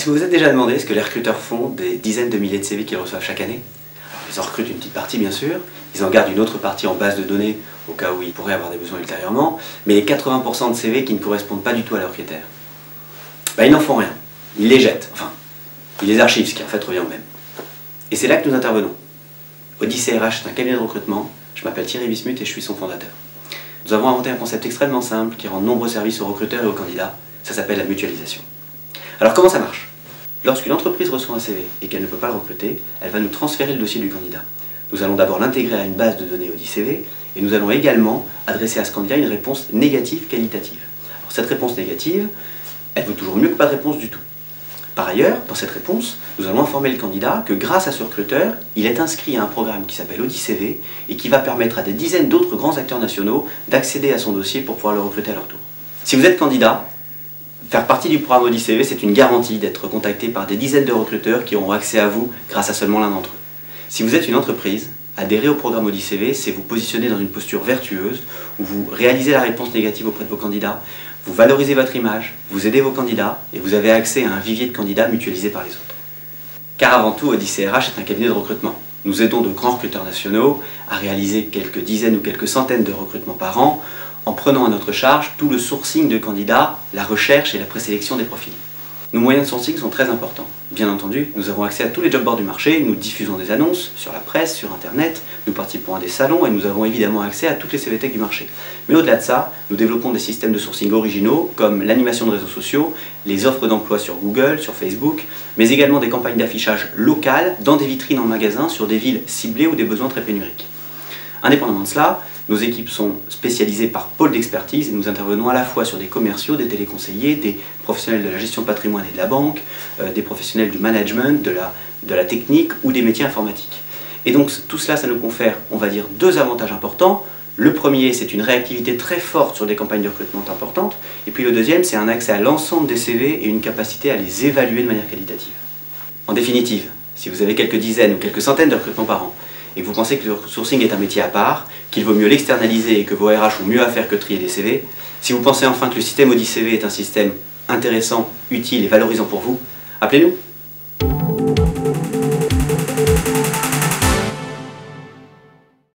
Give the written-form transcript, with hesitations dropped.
Est-ce que vous vous êtes déjà demandé ce que les recruteurs font des dizaines de milliers de CV qu'ils reçoivent chaque année? Ils en recrutent une petite partie bien sûr, ils en gardent une autre partie en base de données au cas où ils pourraient avoir des besoins ultérieurement, mais les 80% de CV qui ne correspondent pas du tout à leurs critères, ils n'en font rien, ils les jettent, enfin, ils les archivent, ce qui en fait revient au même. Et c'est là que nous intervenons. Odyssée RH est un cabinet de recrutement, je m'appelle Thierry Bismuth et je suis son fondateur. Nous avons inventé un concept extrêmement simple qui rend de nombreux services aux recruteurs et aux candidats, ça s'appelle la mutualisation. Alors comment ça marche? Lorsqu'une entreprise reçoit un CV et qu'elle ne peut pas le recruter, elle va nous transférer le dossier du candidat. Nous allons d'abord l'intégrer à une base de données OdyCV et nous allons également adresser à ce candidat une réponse négative qualitative. Alors, cette réponse négative, elle vaut toujours mieux que pas de réponse du tout. Par ailleurs, dans cette réponse, nous allons informer le candidat que grâce à ce recruteur, il est inscrit à un programme qui s'appelle OdyCV et qui va permettre à des dizaines d'autres grands acteurs nationaux d'accéder à son dossier pour pouvoir le recruter à leur tour. Si vous êtes candidat, faire partie du programme OdyCV, c'est une garantie d'être contacté par des dizaines de recruteurs qui auront accès à vous grâce à seulement l'un d'entre eux. Si vous êtes une entreprise, adhérer au programme OdyCV, c'est vous positionner dans une posture vertueuse où vous réalisez la réponse négative auprès de vos candidats, vous valorisez votre image, vous aidez vos candidats et vous avez accès à un vivier de candidats mutualisé par les autres. Car avant tout, Odyssée RH est un cabinet de recrutement. Nous aidons de grands recruteurs nationaux à réaliser quelques dizaines ou quelques centaines de recrutements par an en prenant à notre charge tout le sourcing de candidats, la recherche et la présélection des profils. Nos moyens de sourcing sont très importants. Bien entendu, nous avons accès à tous les job boards du marché, nous diffusons des annonces sur la presse, sur internet, nous participons à des salons et nous avons évidemment accès à toutes les CVTech du marché. Mais au-delà de ça, nous développons des systèmes de sourcing originaux comme l'animation de réseaux sociaux, les offres d'emploi sur Google, sur Facebook, mais également des campagnes d'affichage locales dans des vitrines en magasin sur des villes ciblées ou des besoins très pénuriques. Indépendamment de cela, nos équipes sont spécialisées par pôle d'expertise et nous intervenons à la fois sur des commerciaux, des téléconseillers, des professionnels de la gestion de patrimoine et de la banque, des professionnels du management, de la technique ou des métiers informatiques. Et donc tout cela, ça nous confère, on va dire, deux avantages importants. Le premier, c'est une réactivité très forte sur des campagnes de recrutement importantes. Et puis le deuxième, c'est un accès à l'ensemble des CV et une capacité à les évaluer de manière qualitative. En définitive, si vous avez quelques dizaines ou quelques centaines de recrutements par an, et que vous pensez que le sourcing est un métier à part, qu'il vaut mieux l'externaliser et que vos RH ont mieux à faire que trier des CV, si vous pensez enfin que le système OdyCV est un système intéressant, utile et valorisant pour vous, appelez-nous.